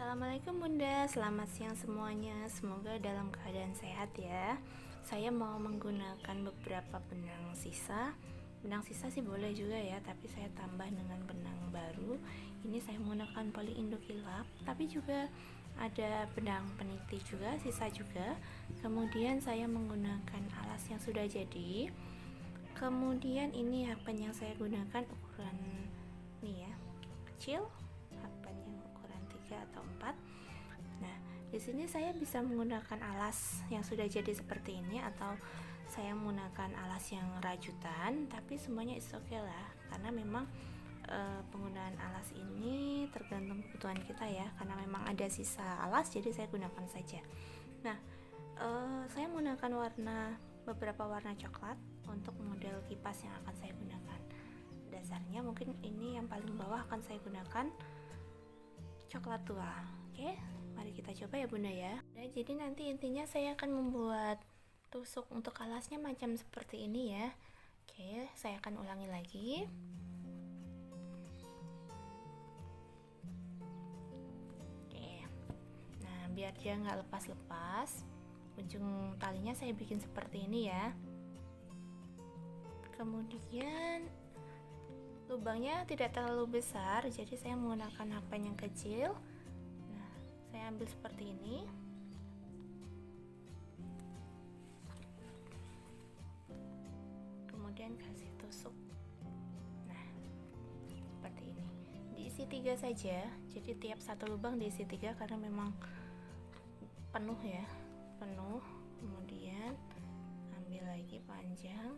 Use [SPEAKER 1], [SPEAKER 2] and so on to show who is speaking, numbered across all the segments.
[SPEAKER 1] Assalamualaikum Bunda, selamat siang semuanya. Semoga dalam keadaan sehat ya. Saya mau menggunakan beberapa benang sisa. Benang sisa sih boleh juga ya, tapi saya tambah dengan benang baru. Ini saya menggunakan poli indokilap, tapi juga ada benang peniti juga, sisa juga. Kemudian saya menggunakan alas yang sudah jadi. Kemudian ini happen yang saya gunakan ukuran nih ya, kecil, happen yang ukuran 3 atau 4. Nah, di sini saya bisa menggunakan alas yang sudah jadi seperti ini atau saya menggunakan alas yang rajutan, tapi semuanya is okay lah, karena memang penggunaan alas ini tergantung kebutuhan kita ya, karena memang ada sisa alas jadi saya gunakan saja. Nah, saya menggunakan beberapa warna coklat untuk model kipas yang akan saya gunakan. Dasarnya mungkin ini yang paling bawah akan saya gunakan coklat tua. Oke, mari kita coba ya Bunda ya. Nah, jadi nanti intinya saya akan membuat tusuk untuk alasnya macam seperti ini ya. Oke, saya akan ulangi lagi. Oke, nah biar dia nggak lepas-lepas, ujung talinya saya bikin seperti ini ya. Kemudian lubangnya tidak terlalu besar, jadi saya menggunakan hapen yang kecil. Nah, saya ambil seperti ini. Kemudian kasih tusuk. Nah, seperti ini. Diisi 3 saja, jadi tiap satu lubang diisi 3 karena memang penuh ya, penuh. Kemudian ambil lagi panjang,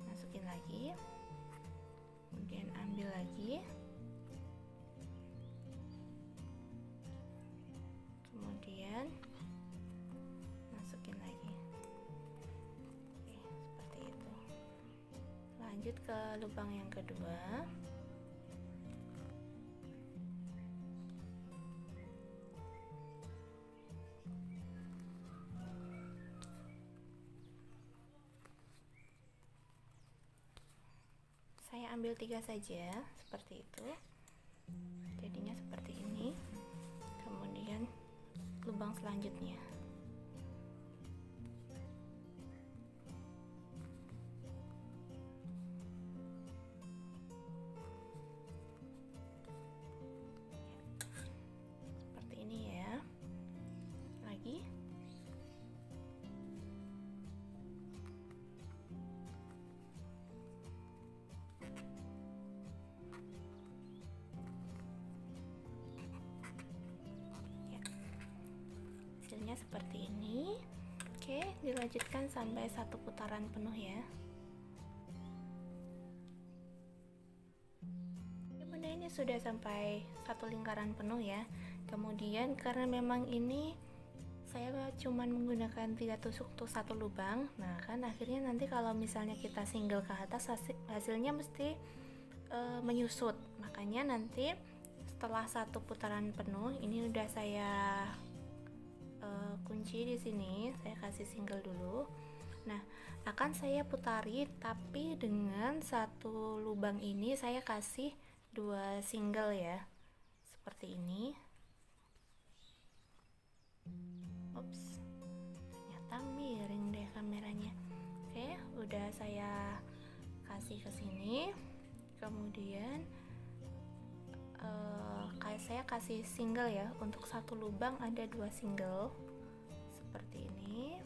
[SPEAKER 1] masukin lagi, kemudian ambil lagi, kemudian masukin lagi. Oke, seperti itu. Lanjut ke lubang yang kedua. Saya ambil 3 saja, seperti itu. Jadinya seperti ini. Kemudian lubang selanjutnya. Seperti ini ya. Lagi. Hasilnya seperti ini. Oke, dilanjutkan sampai satu putaran penuh ya. Bunda, ini sudah sampai satu lingkaran penuh ya. Kemudian karena memang ini saya cuman menggunakan 3 tusuk untuk satu lubang, nah kan akhirnya nanti kalau misalnya kita single ke atas hasilnya mesti menyusut. Makanya nanti setelah satu putaran penuh ini udah saya kunci di sini, saya kasih single dulu. Nah, akan saya putari, tapi dengan satu lubang ini saya kasih 2 single ya, seperti ini. Ups, ternyata miring deh kameranya. Oke, udah saya kasih ke sini. Kemudian saya kasih single ya, untuk satu lubang ada 2 single seperti ini.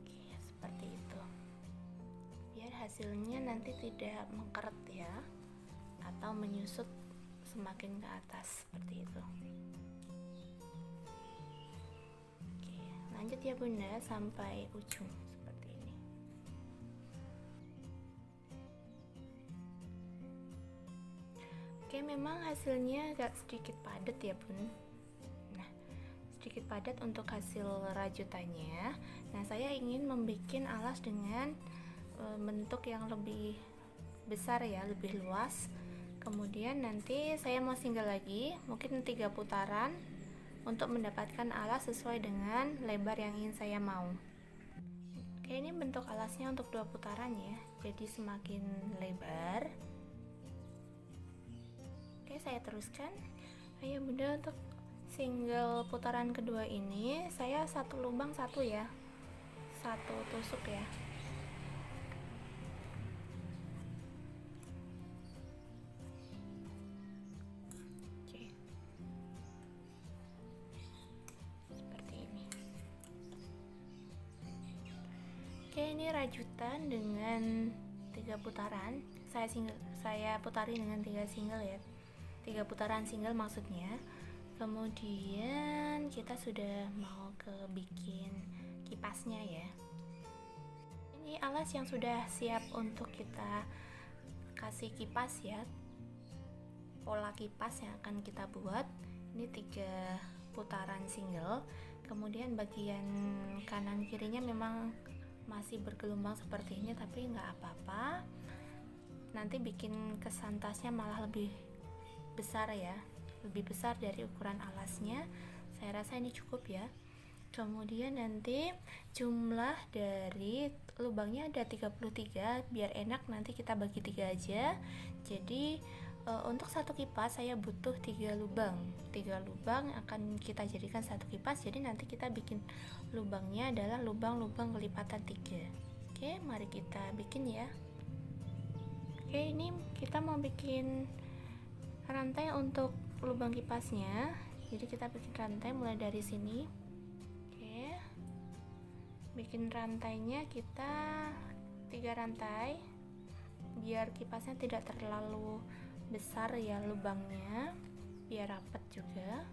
[SPEAKER 1] Oke, seperti itu. Biar hasilnya nanti tidak mengkeret ya, atau menyusut semakin ke atas seperti itu. Oke, lanjut ya Bunda sampai ujung seperti ini. Oke, memang hasilnya agak sedikit padat ya Bun. Nah, sedikit padat untuk hasil rajutannya. Nah, saya ingin membuat alas dengan bentuk yang lebih besar ya, lebih luas. Kemudian nanti saya mau single lagi, mungkin 3 putaran untuk mendapatkan alas sesuai dengan lebar yang ingin saya mau. Oke, ini bentuk alasnya untuk 2 putaran ya, jadi semakin lebar. Oke, saya teruskan. Ayo bunda, untuk single putaran kedua ini saya satu lubang satu ya, satu tusuk ya. Oke, seperti ini. Oke, ini rajutan dengan 3 putaran. Saya putari dengan 3 single ya, 3 putaran single maksudnya. Kemudian kita sudah mau ke bikin kipasnya ya. Ini alas yang sudah siap untuk kita kasih kipas ya, pola kipas yang akan kita buat. Ini 3 putaran single. Kemudian bagian kanan kirinya memang masih bergelombang seperti ini, tapi nggak apa-apa, nanti bikin kesan tasnya malah lebih besar ya, lebih besar dari ukuran alasnya. Saya rasa ini cukup ya. Kemudian nanti jumlah dari lubangnya ada 33, biar enak nanti kita bagi 3 aja. Jadi untuk satu kipas saya butuh 3 lubang. 3 lubang akan kita jadikan satu kipas. Jadi nanti kita bikin lubangnya adalah lubang-lubang kelipatan 3. Oke, mari kita bikin ya. Oke, ini kita mau bikin rantai untuk lubang kipasnya. Jadi kita bikin rantai mulai dari sini. Oke, bikin rantainya kita 3 rantai biar kipasnya tidak terlalu besar ya lubangnya, biar rapat juga.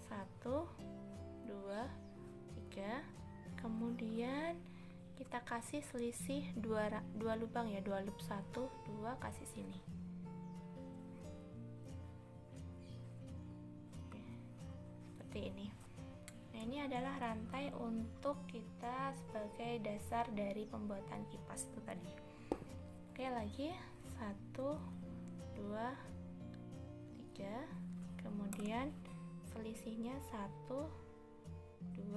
[SPEAKER 1] 1, 2, 3. Kemudian kita kasih selisih 2 lubang ya, 2 loop, 1, 2, kasih sini. Oke, seperti ini. Nah, ini adalah rantai untuk kita sebagai dasar dari pembuatan kipas itu tadi. Oke, lagi 1, 2, 3. Kemudian selisihnya 1, 2,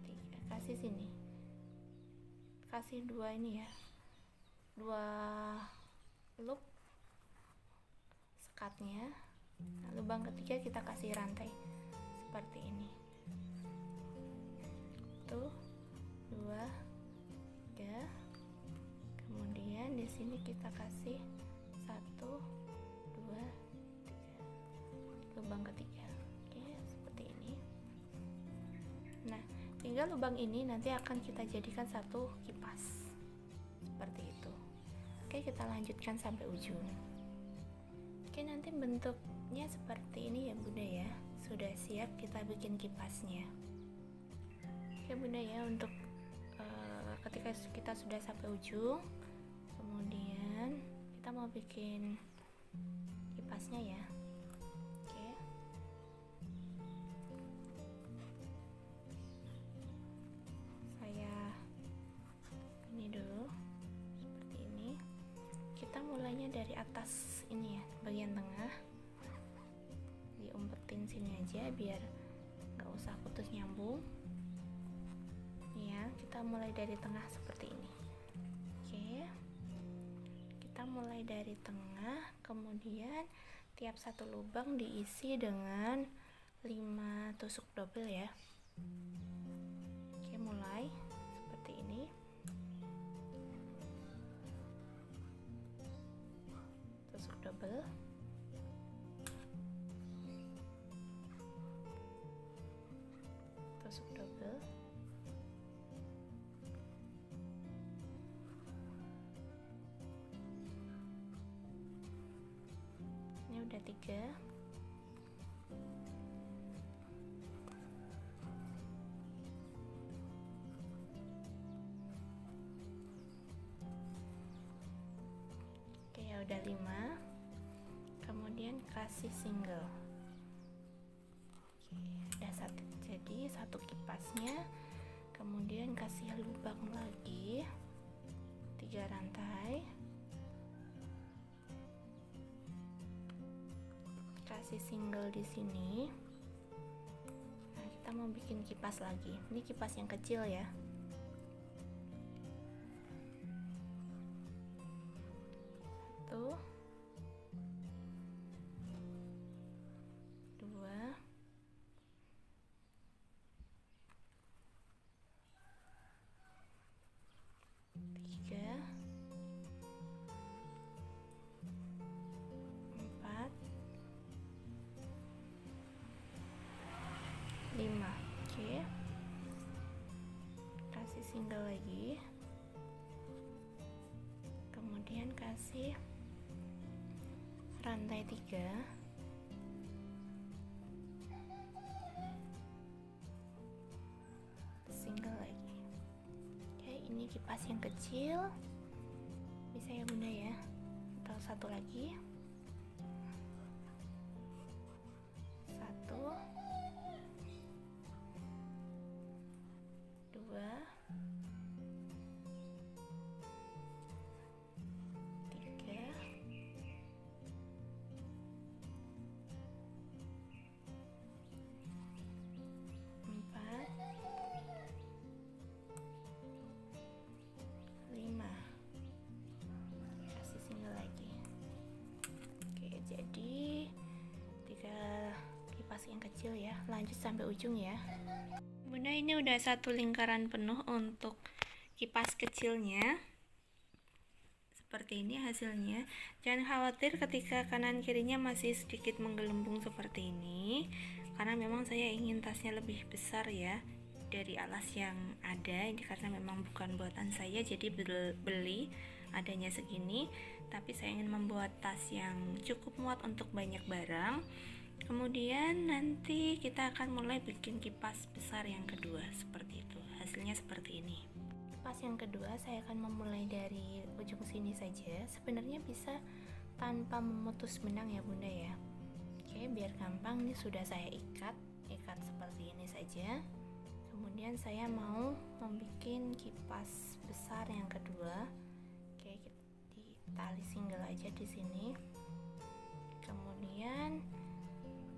[SPEAKER 1] 3, kasih sini, kasih 2 ini ya, 2 loop sekatnya. Nah, lubang ketiga kita kasih rantai seperti ini. 1, 2, 3. Kemudian di sini kita kasih 1, 2, 3, lubang ketiga. Oke, seperti ini. Nah, tinggal lubang ini nanti akan kita jadikan satu kipas seperti itu. Oke, kita lanjutkan sampai ujung. Oke, nanti bentuknya seperti ini ya bunda ya, sudah siap kita bikin kipasnya. Oke bunda ya, untuk ketika kita sudah sampai ujung, kemudian kita mau bikin kipasnya ya. Oke, saya ini dulu seperti ini. Kita mulainya dari atas ini ya, bagian tengah, diumpetin sini aja biar nggak usah putus nyambung ya. Kita mulai dari tengah seperti ini. Oke, kita mulai dari tengah, kemudian tiap satu lubang diisi dengan 5 tusuk double ya. Oke, mulai seperti ini. Tusuk double, tusuk double. Ini udah 3. Oke, ya udah 5. Kemudian kasih single. Oke, udah satu, jadi satu kipasnya. Kemudian kasih lubang lagi 3 rantai. kasih single di sini. Nah, kita mau bikin kipas lagi. Ini kipas yang kecil ya. Satu, dua, tiga, empat, lima. Oke, kasih single lagi, kemudian kasih rantai 3, single lagi. Oke, ini kipas yang kecil, bisa ya bunda ya. Atau satu lagi, satu, dua, tiga, empat, lima. Kasih single lagi. Oke, jadi 3 kipas yang kecil ya. Lanjut sampai ujung ya. Bunda, ini udah satu lingkaran penuh untuk kipas kecilnya. Seperti ini hasilnya. Jangan khawatir ketika kanan kirinya masih sedikit menggelembung seperti ini, karena memang saya ingin tasnya lebih besar ya dari alas yang ada. Ini karena memang bukan buatan saya, jadi beli adanya segini, tapi saya ingin membuat tas yang cukup muat untuk banyak barang. Kemudian nanti kita akan mulai bikin kipas besar yang kedua, seperti itu. Hasilnya seperti ini. Kipas yang kedua saya akan memulai dari ujung sini saja. Sebenarnya bisa tanpa memutus benang ya bunda ya. Oke, biar gampang, ini sudah saya ikat seperti ini saja. Kemudian saya mau membuat kipas besar yang kedua. Oke, di tali single aja di sini. Kemudian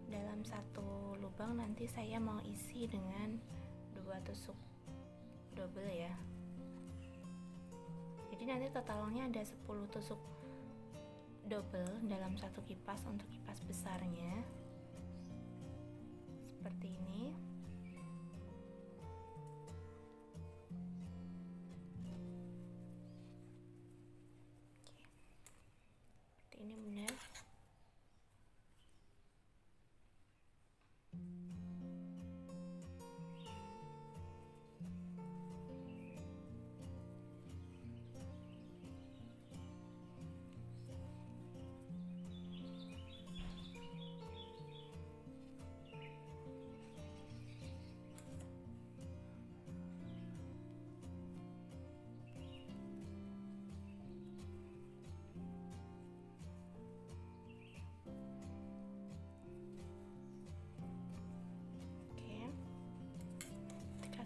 [SPEAKER 1] dalam satu lubang nanti saya mau isi dengan 2 tusuk double ya. Jadi nanti totalnya ada 10 tusuk double dalam satu kipas untuk kipas besarnya. Seperti ini. Oke. Seperti ini benar.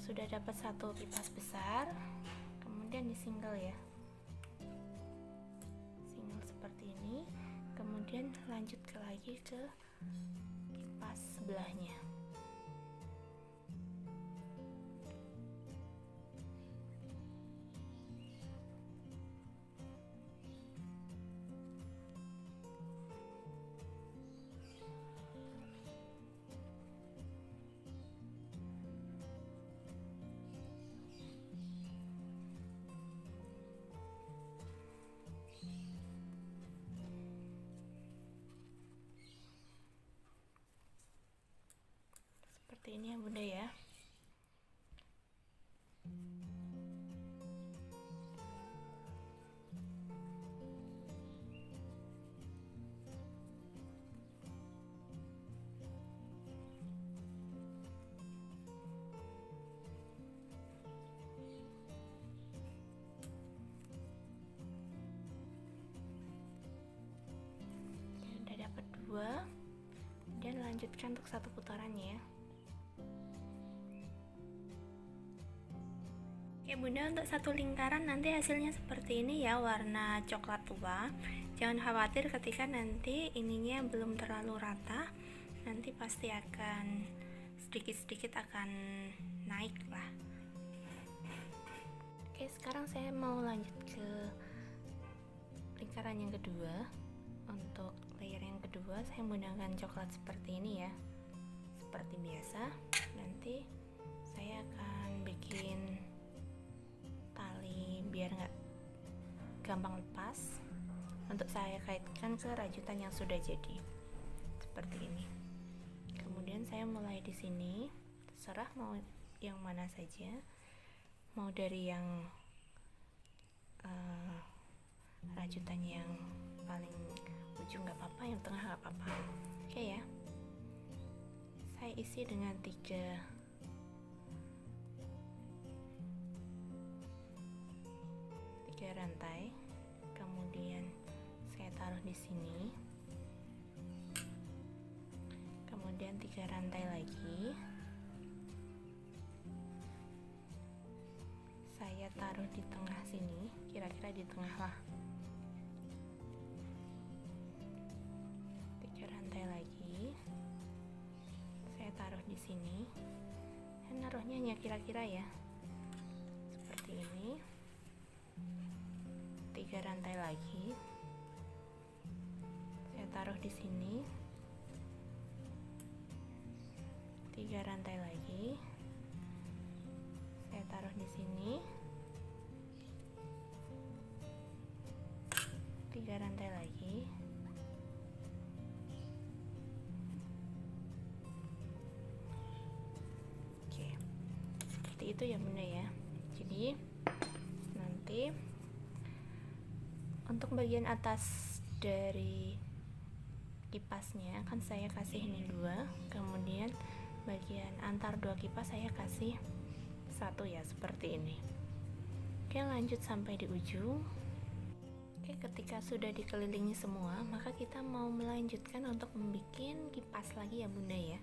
[SPEAKER 1] Sudah dapat satu kipas besar, kemudian di single ya, single seperti ini, kemudian lanjut lagi ke kipas sebelahnya. Seperti ini ya bunda ya. Udah dapat 2, dan lanjutkan untuk satu putaran ya. Oke bunda, untuk satu lingkaran nanti hasilnya seperti ini ya, warna coklat tua. Jangan khawatir ketika nanti ininya belum terlalu rata, nanti pasti akan sedikit-sedikit akan naik lah. Oke, sekarang saya mau lanjut ke lingkaran yang kedua. Untuk layer yang kedua saya menggunakan coklat seperti ini ya, seperti biasa. Nanti saya akan bikin tali biar nggak gampang lepas. Untuk saya kaitkan ke rajutan yang sudah jadi seperti ini. Kemudian saya mulai di sini, terserah mau yang mana saja, mau dari yang rajutan yang paling ujung nggak apa-apa, yang tengah nggak apa-apa. Oke ya, saya isi dengan 3 rantai. Kemudian saya taruh di sini, kemudian 3 rantai lagi saya taruh di tengah sini, kira-kira di tengah lah. 3 rantai lagi saya taruh di sini, dan naruhnya hanya kira-kira ya seperti ini. 3 rantai lagi saya taruh di sini, 3 rantai lagi saya taruh di sini, 3 rantai lagi oke, seperti itu ya bunda ya. Jadi nanti untuk bagian atas dari kipasnya akan saya kasih ini 2, kemudian bagian antar 2 kipas saya kasih 1 ya, seperti ini. Oke, lanjut sampai di ujung. Oke, ketika sudah dikelilingi semua, maka kita mau melanjutkan untuk membuat kipas lagi ya bunda ya.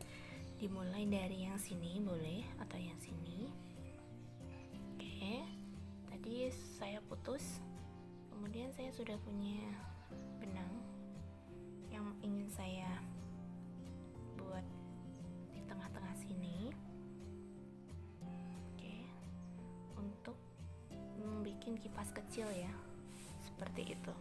[SPEAKER 1] Dimulai dari yang sini boleh, atau yang sini. Oke, tadi saya putus, kemudian saya sudah punya benang yang ingin saya buat di tengah-tengah sini. Oke, untuk membuat kipas kecil ya, seperti itu.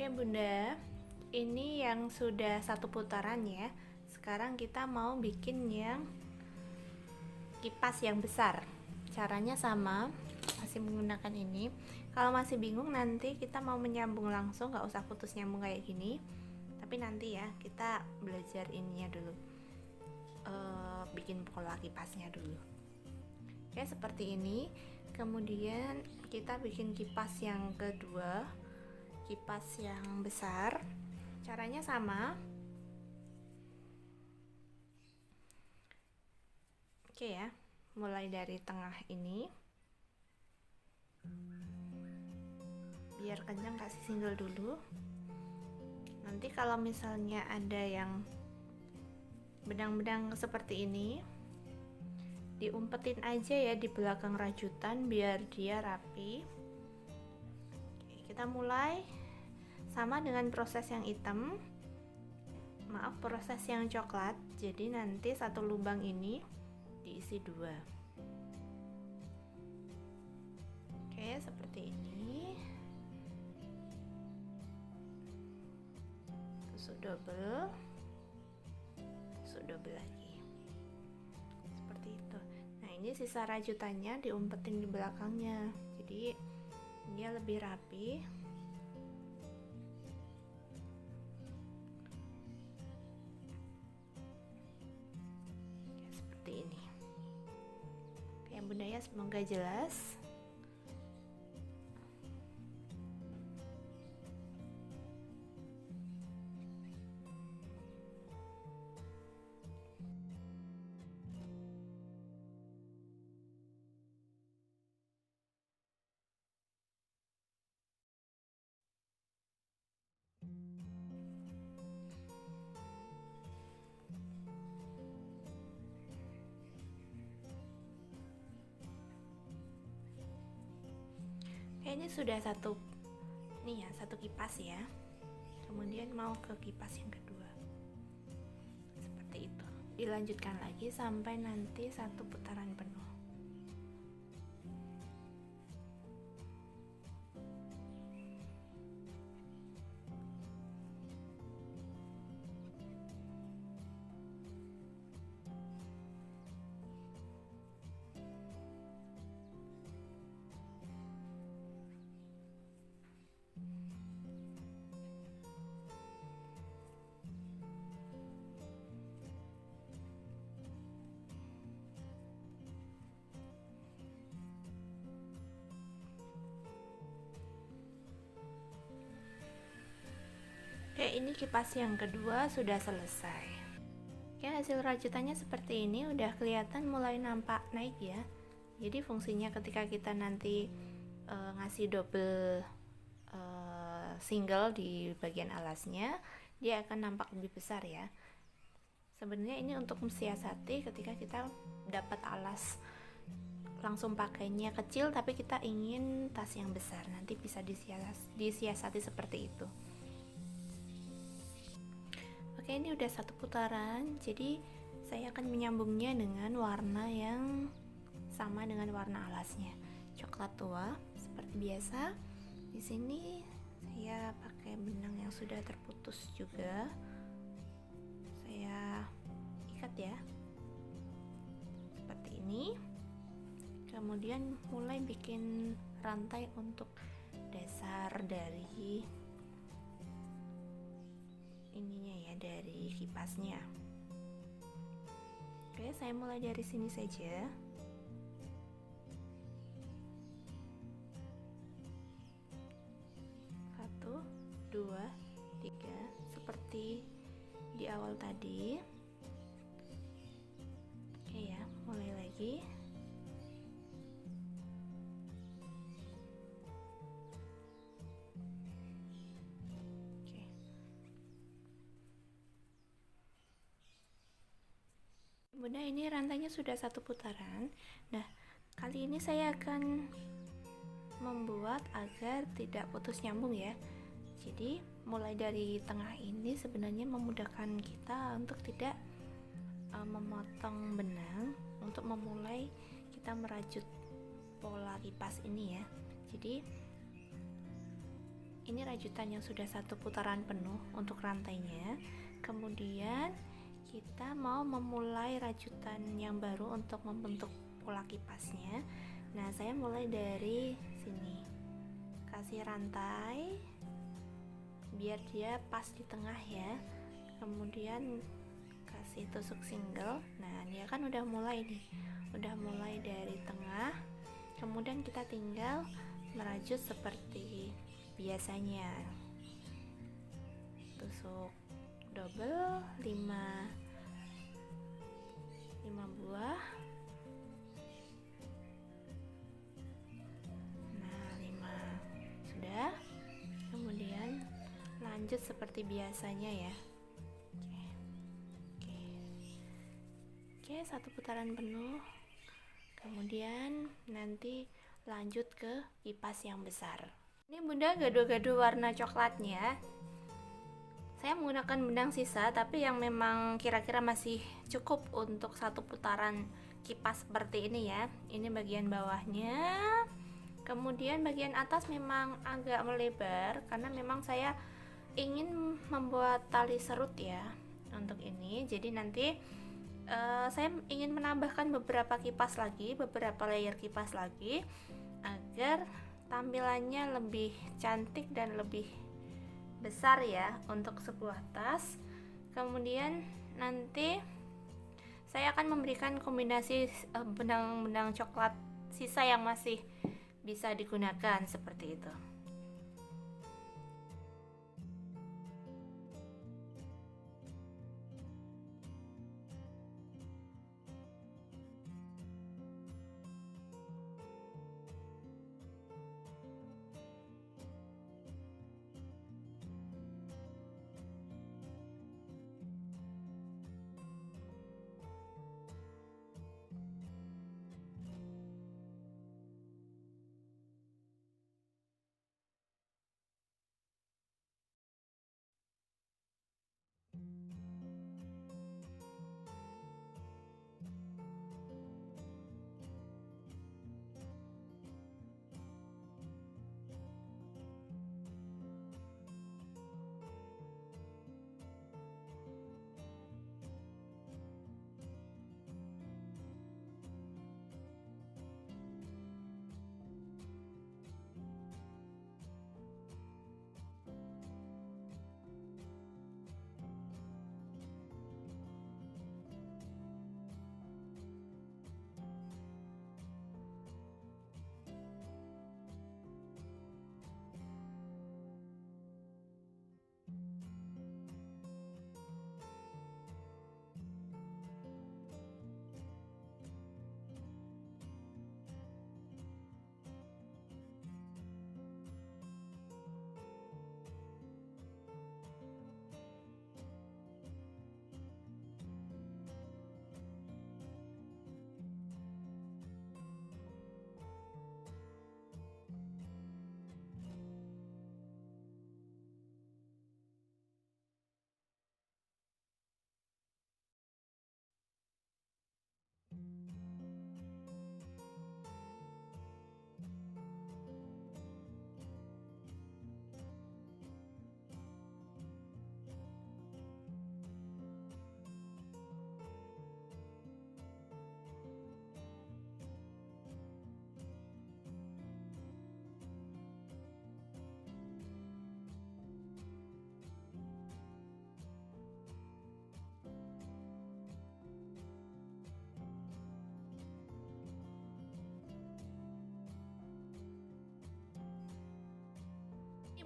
[SPEAKER 1] Oke Bunda, ini yang sudah satu putaran ya. Sekarang kita mau bikin yang kipas yang besar. Caranya sama, masih menggunakan ini. Kalau masih bingung nanti kita mau menyambung langsung, nggak usah putus nyambung kayak gini. Tapi nanti ya kita belajar ininya dulu, bikin pola kipasnya dulu. Oke seperti ini. Kemudian kita bikin kipas yang kedua, kipas yang besar. Caranya sama. Oke ya, mulai dari tengah ini. Biar kencang kasih single dulu. Nanti kalau misalnya ada yang benang-benang seperti ini, diumpetin aja ya di belakang rajutan biar dia rapi. Oke, kita mulai sama dengan proses yang hitam, maaf proses yang coklat. Jadi nanti satu lubang ini diisi dua. Oke seperti ini. Tusuk double, tusuk double lagi. Ini sisa rajutannya diumpetin di belakangnya, jadi dia lebih rapi. Ya, seperti ini. Oke Bunda ya, semoga jelas. Ini sudah satu nih ya, satu kipas ya. Kemudian mau ke kipas yang kedua. Seperti itu. Dilanjutkan lagi sampai nanti satu putaran penuh. Oke, ini kipas yang kedua sudah selesai. Oke, hasil rajutannya seperti ini, udah kelihatan mulai nampak naik ya. Jadi fungsinya ketika kita nanti ngasih double single di bagian alasnya, dia akan nampak lebih besar ya. Sebenarnya ini untuk mensiasati ketika kita dapat alas langsung pakainya kecil tapi kita ingin tas yang besar, nanti bisa disiasati seperti itu. Oke, ini udah satu putaran, jadi saya akan menyambungnya dengan warna yang sama dengan warna alasnya, coklat tua seperti biasa. Di sini saya pakai benang yang sudah terputus juga, saya ikat ya, seperti ini. Kemudian mulai bikin rantai untuk dasar dari ininya ya, dari kipasnya. Oke, saya mulai dari sini saja. Satu, dua, tiga, seperti di awal tadi. Oke ya, mulai lagi. Bunda, ini rantainya sudah satu putaran. Nah, kali ini saya akan membuat agar tidak putus nyambung ya. Jadi mulai dari tengah ini sebenarnya memudahkan kita untuk tidak memotong benang, untuk memulai kita merajut pola kipas ini ya. Jadi ini rajutan yang sudah 1 putaran penuh untuk rantainya. Kemudian kita mau memulai rajutan yang baru untuk membentuk pola kipasnya. Nah, saya mulai dari sini, kasih rantai biar dia pas di tengah ya. Kemudian kasih tusuk single. Nah, dia kan udah mulai nih, udah mulai dari tengah. Kemudian kita tinggal merajut seperti biasanya, tusuk double 5 buah. Nah, 5 sudah. Kemudian lanjut seperti biasanya ya. Oke, 1 putaran penuh. Kemudian nanti lanjut ke kipas yang besar. Ini Bunda gado-gado warna coklatnya. Saya menggunakan benang sisa, tapi yang memang kira-kira masih cukup untuk 1 putaran kipas seperti ini ya. Ini bagian bawahnya. Kemudian bagian atas memang agak melebar karena memang saya ingin membuat tali serut ya untuk ini. Jadi nanti saya ingin menambahkan beberapa kipas lagi, beberapa layer kipas lagi, agar tampilannya lebih cantik dan lebih besar ya untuk sebuah tas. Kemudian nanti saya akan memberikan kombinasi benang-benang coklat sisa yang masih bisa digunakan seperti itu.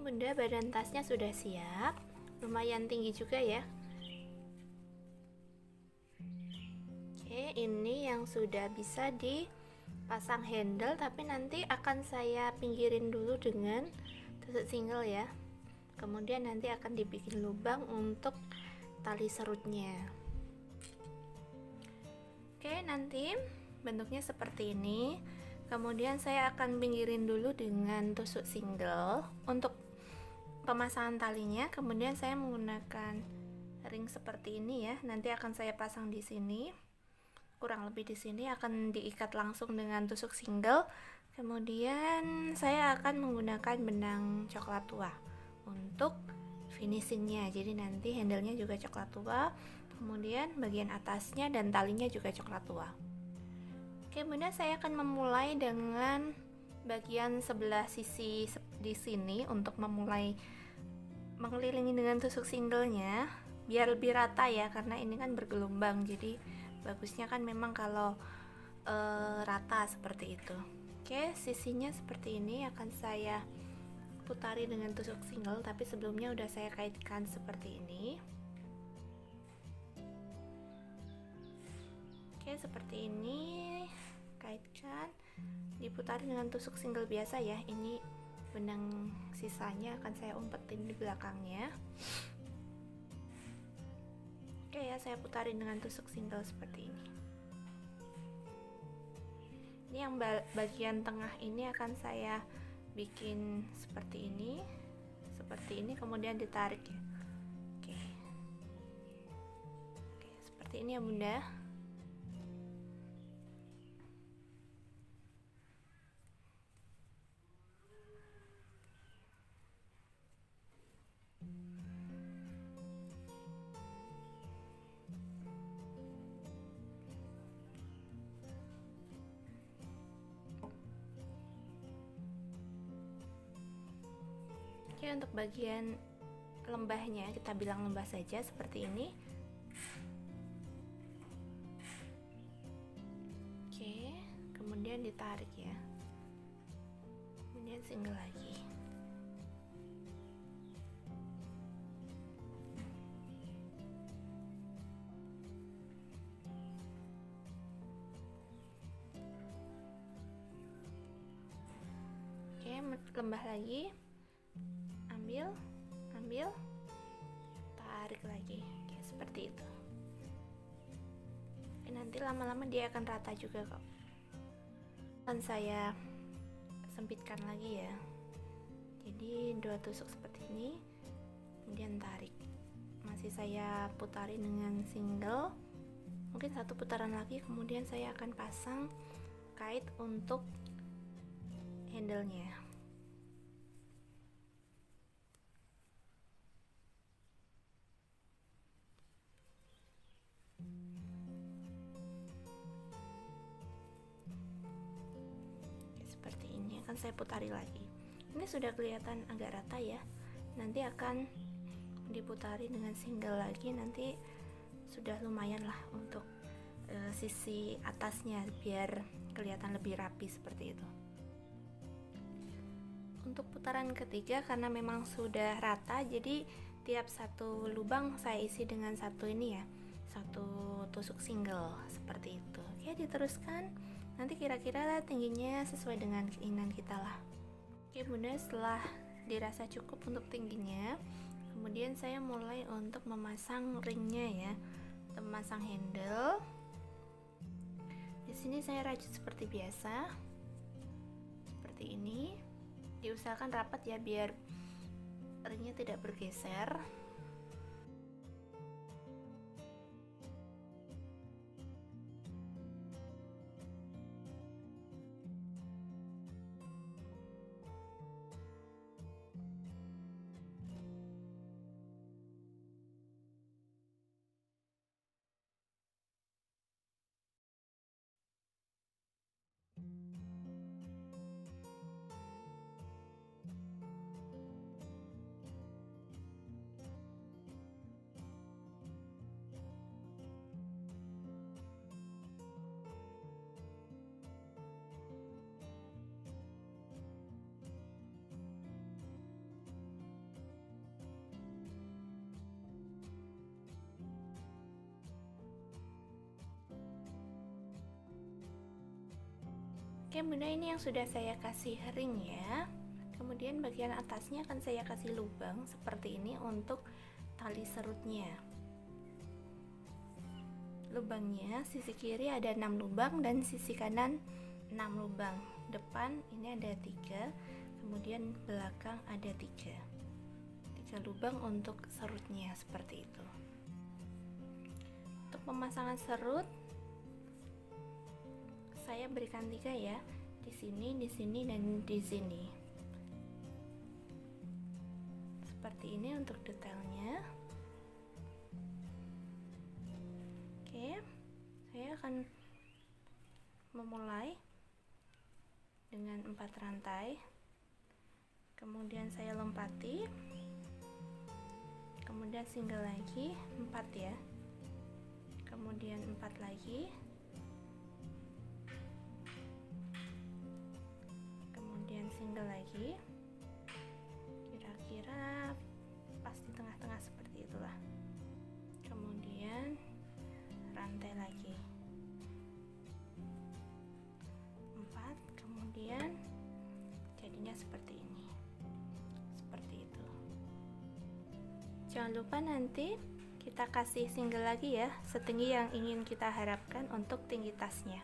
[SPEAKER 1] Bunda, badan tasnya sudah siap, lumayan tinggi juga ya. Oke, ini yang sudah bisa dipasang handle, tapi nanti akan saya pinggirin dulu dengan tusuk single ya. Kemudian nanti akan dibikin lubang untuk tali serutnya. Oke, nanti bentuknya seperti ini. Kemudian saya akan pinggirin dulu dengan tusuk single untuk pemasangan talinya. Kemudian saya menggunakan ring seperti ini ya. Nanti akan saya pasang di sini, kurang lebih di sini, akan diikat langsung dengan tusuk single. Kemudian saya akan menggunakan benang coklat tua. untuk finishingnya. Jadi nanti handle-nya juga coklat tua, kemudian bagian atasnya dan talinya juga coklat tua. Oke bunda, saya akan memulai dengan bagian sebelah sisi di sini untuk memulai mengelilingi dengan tusuk singlenya biar lebih rata ya, karena ini kan bergelombang, jadi bagusnya kan memang kalau rata seperti itu. Oke, sisinya seperti ini akan saya putari dengan tusuk single, tapi sebelumnya udah saya kaitkan seperti ini. Oke, seperti ini, kaitkan, diputari dengan tusuk single biasa ya. Ini benang sisanya akan saya umpetin di belakangnya. Oke ya, saya putarin dengan tusuk single seperti ini. Ini yang bagian tengah ini akan saya bikin seperti ini, kemudian ditarik ya. Oke, seperti ini ya bunda. Oke, untuk bagian lembahnya kita bilang lembah saja seperti ini. Oke, kemudian ditarik ya, kemudian single lagi. Oke, lembah lagi, ambil, tarik lagi. Oke, seperti itu. Nanti lama-lama dia akan rata juga kok. Dan saya sempitkan lagi ya, jadi 2 tusuk seperti ini, kemudian tarik. Masih saya putarin dengan single, mungkin 1 putaran lagi, kemudian saya akan pasang kait untuk handle-nya. Seperti ini akan saya putari lagi. Ini sudah kelihatan agak rata ya, nanti akan diputari dengan single lagi, nanti sudah lumayan lah untuk sisi atasnya biar kelihatan lebih rapi seperti itu. Untuk putaran ketiga, karena memang sudah rata, jadi tiap 1 lubang saya isi dengan 1 ini ya, 1 tusuk single seperti itu. Oke, diteruskan. Nanti kira-kira tingginya sesuai dengan keinginan kita lah. Oke bunda, setelah dirasa cukup untuk tingginya, kemudian saya mulai untuk memasang ringnya ya, untuk memasang handle. Di sini saya rajut seperti biasa, seperti ini. Diusahakan rapat ya biar ringnya tidak bergeser. Oke bunda, ini yang sudah saya kasih ring ya. Kemudian bagian atasnya akan saya kasih lubang seperti ini untuk tali serutnya. Lubangnya sisi kiri ada 6 lubang dan sisi kanan 6 lubang. Depan ini ada 3, kemudian belakang ada 3 lubang untuk serutnya seperti itu. Untuk pemasangan serut saya berikan 3 ya, di sini, dan di sini. seperti ini untuk detailnya. Oke, saya akan memulai dengan 4 rantai, kemudian saya lompati, kemudian single lagi 4 ya, kemudian 4 lagi, kemudian single lagi, kira-kira pas di tengah-tengah seperti itulah, kemudian rantai lagi 4, kemudian jadinya seperti ini, seperti itu. Jangan lupa nanti kita kasih single lagi ya, setinggi yang ingin kita harapkan untuk tinggi tasnya.